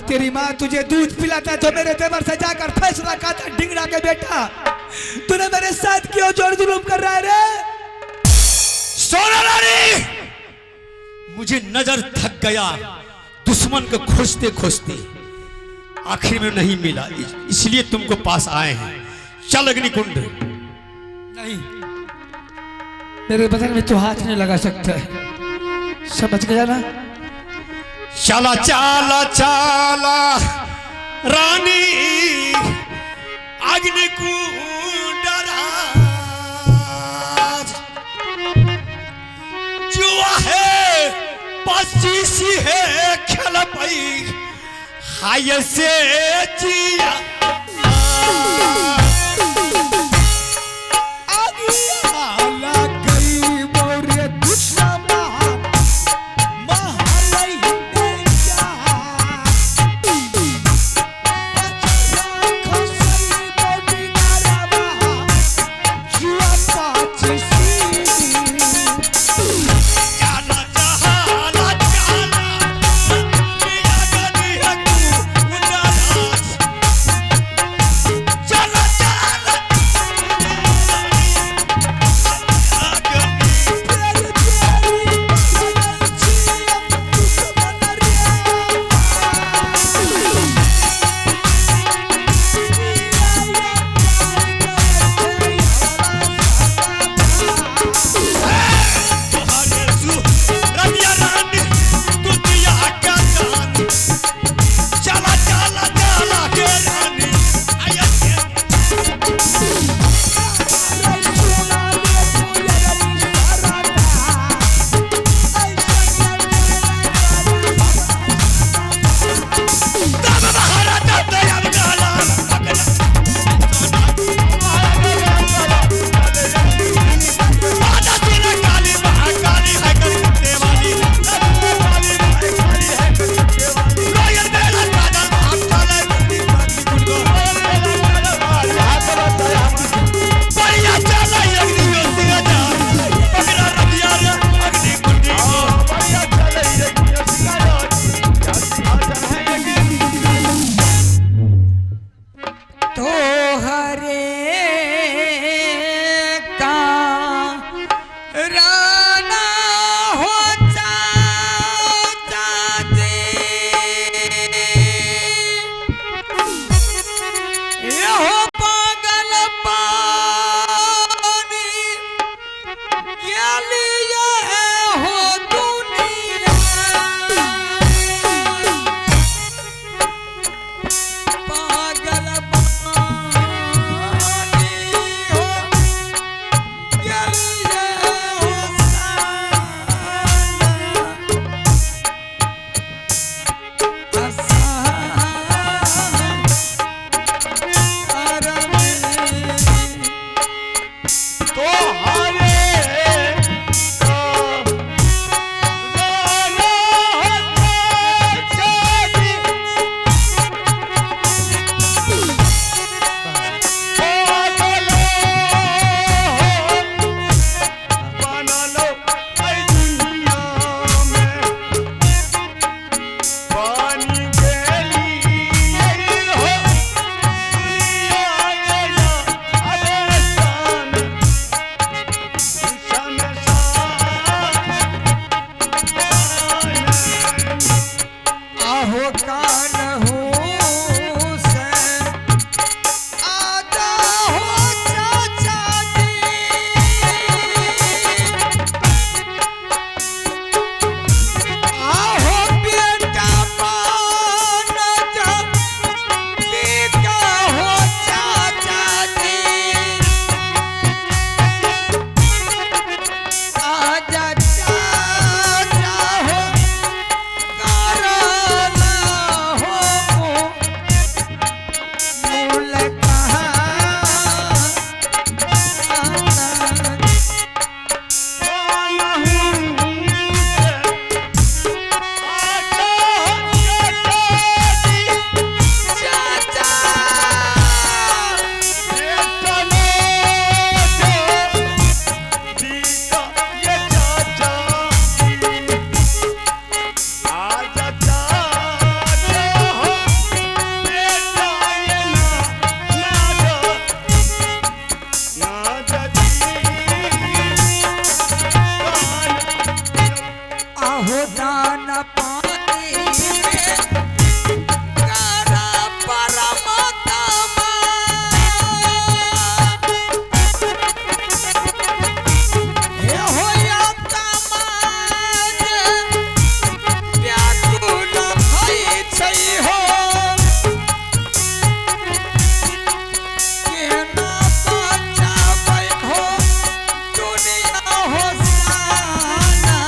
तेरी माँ तुझे दूध पिलाता तो मेरे देवर से जाकर फैसला खाता ढिंगरा के बेटा, तूने मेरे साथ क्यों जोर जुलूम कर रहा है रे? सोना रानी, मुझे नजर थक गया दुश्मन को खोजते खोजते, आखिर में नहीं मिला, इसलिए तुमको पास आए हैं। चल अग्निकुंड। नहीं, मेरे बदन में तो हाथ नहीं लगा सकता, समझ गया ना? चला चला चला रानी अग्निकुंड राज, जुआ है पच्चीसी है खेल पाई हाय से जिया हो के ना बचाबै हो दुनिया हो साना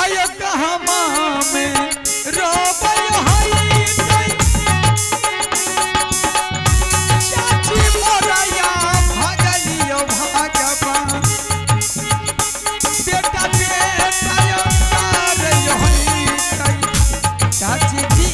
आयो कहमा में रोबई हई चाची मोरया भगलियो भगवान बेटा बेटा तार हई चाची जी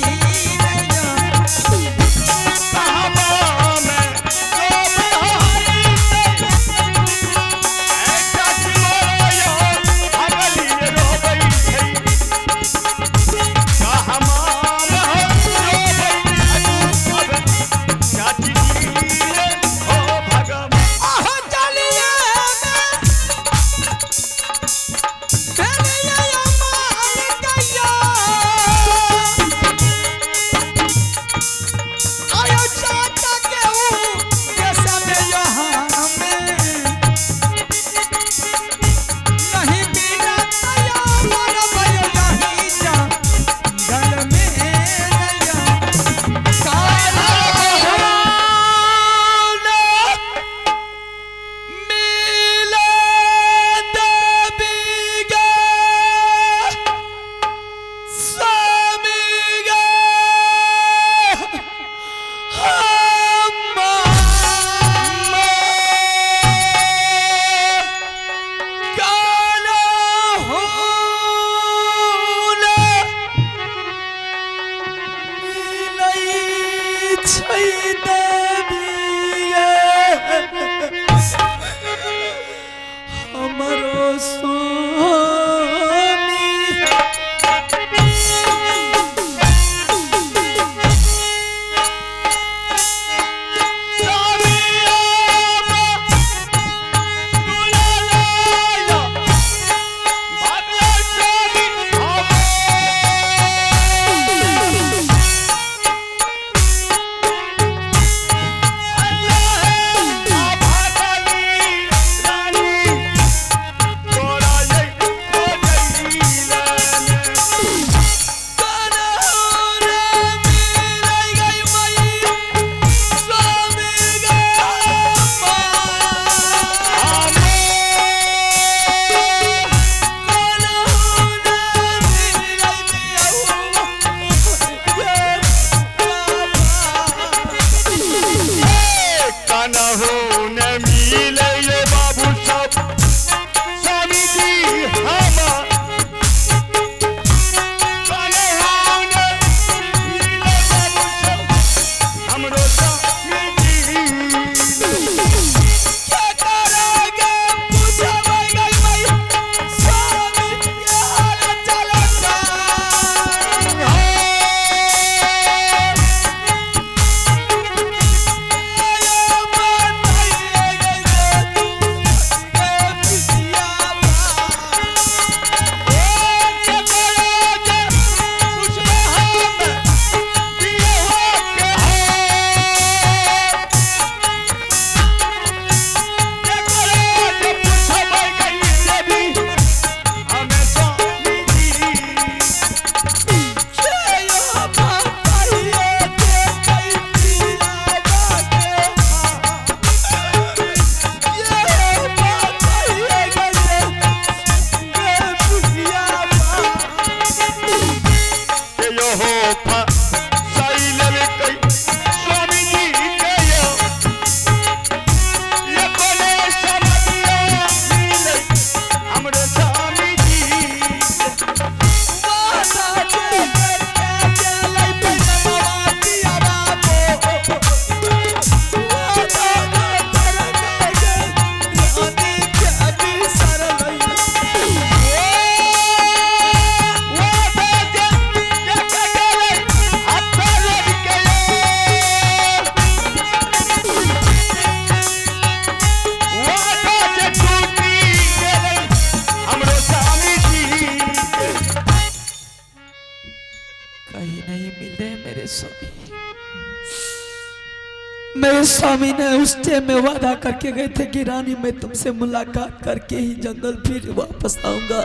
मेरे स्वामी ने उस टाइम में वादा करके गए थे कि रानी मैं तुमसे मुलाकात करके ही जंगल फिर वापस आऊंगा,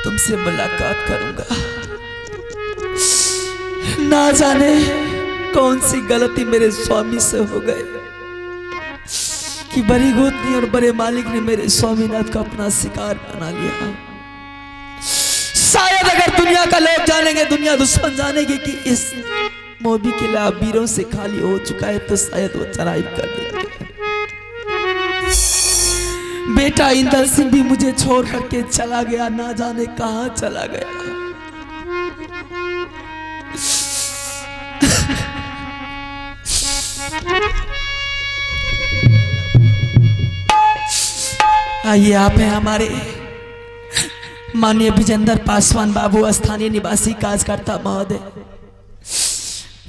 तुमसे मुलाकात करूंगा। ना जाने कौन सी गलती मेरे स्वामी से हो गए कि बड़ी गोतनी और बड़े मालिक ने मेरे स्वामीनाथ को अपना शिकार बना लिया। शायद अगर दुनिया का लोग जानेंगे, दुनिया दुश्मन जानेंगे कि इस मोबी किला वीरों से खाली हो चुका है, तो शायद वो चढ़ाई कर देंगे। बेटा इंदर सिंह भी मुझे छोड़ करके चला गया, ना जाने कहां चला गया। आइए आप हैं हमारे माननीय विजेंद्र पासवान बाबू, स्थानीय निवासी कार्यकर्ता महोदय,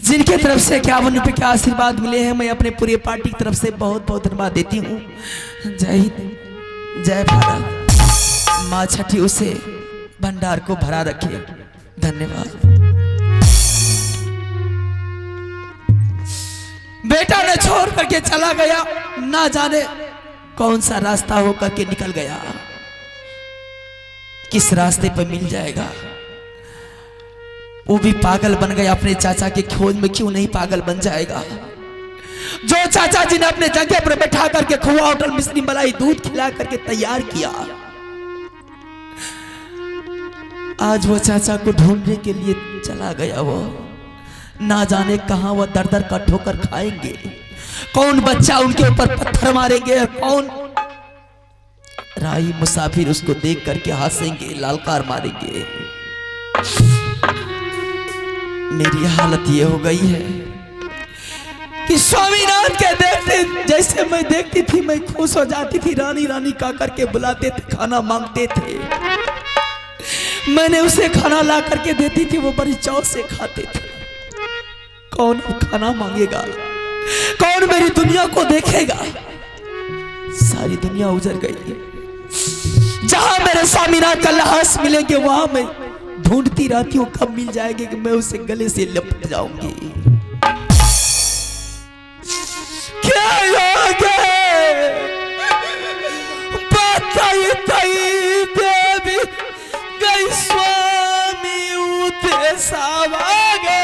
जिनके तरफ से 51 रुपए के आशीर्वाद मिले हैं। मैं अपने पूरे पार्टी की तरफ से बहुत बहुत धन्यवाद देती हूँ। जय हिंद, जय भारत। माँ छठी उसे भंडार को भरा रखे। धन्यवाद। बेटा ने छोड़ करके चला गया, ना जाने कौन सा रास्ता होकर के निकल गया, किस रास्ते पर मिल जाएगा। वो भी पागल बन गया अपने चाचा के खोज में, क्यों नहीं पागल बन जाएगा। जो चाचा जी ने अपने जगह पर बैठा करके खोआ होटल मिश्री मलाई दूध खिला करके तैयार किया, आज वो चाचा को ढूंढने के लिए चला गया। वो ना जाने कहां वो दर दर का ठोकर खाएंगे, कौन बच्चा उनके ऊपर पत्थर मारेंगे, कौन राही मुसाफिर उसको देख करके हंसेंगे, लालकार मारेंगे। मेरी हालत ये हो गई है कि स्वामीनाथ के देखते जैसे मैं देखती थी, मैं खुश हो जाती थी। रानी रानी का करके बुलाते थे, खाना मांगते थे, मैंने उसे खाना ला करके देती थी, वो बड़ी चाव से खाते थे। कौन खाना मांगेगा, कौन मेरी दुनिया को देखेगा। सारी दुनिया उजड़ गई है। जहां मेरे स्वामीनाथ का लाश मिलेंगे, वहां मैं ढूंढती रहती हूँ कब मिल जाएंगे कि मैं उसे गले से लपट जाऊंगी। क्या देवी गई स्वामी उते सावागे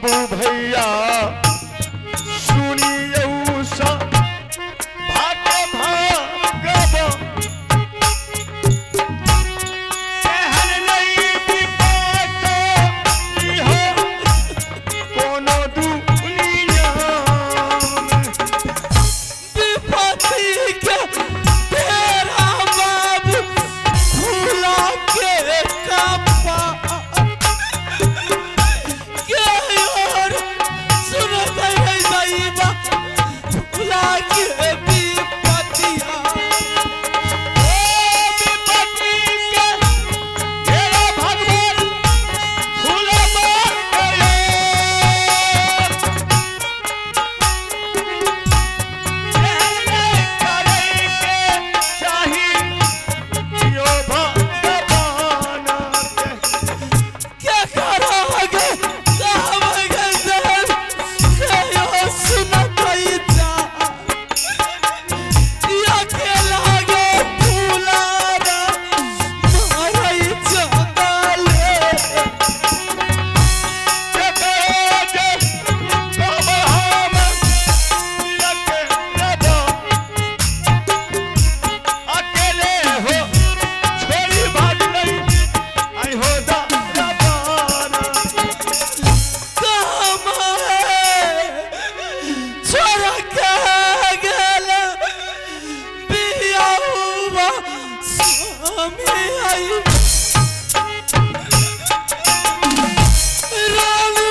बाबू भैया सुनिए उषा भाग्य भागव सहन नहीं विपत इहो कोनो दुनिया विपत्ति के तेरा बाबू फूला के कपा के और सुनत है भाईबा फूला के विपत्तिया विपत्ति के घेरा भगवान फूले मार गए क्या करोगे कहोगे सर कहो सुनत है जा या के लागे फूला रा मारई जगले अकेले हो छोड़ी भाग नहीं आई हो दाना छोरा के गेल बिया हुआ स्वामी आई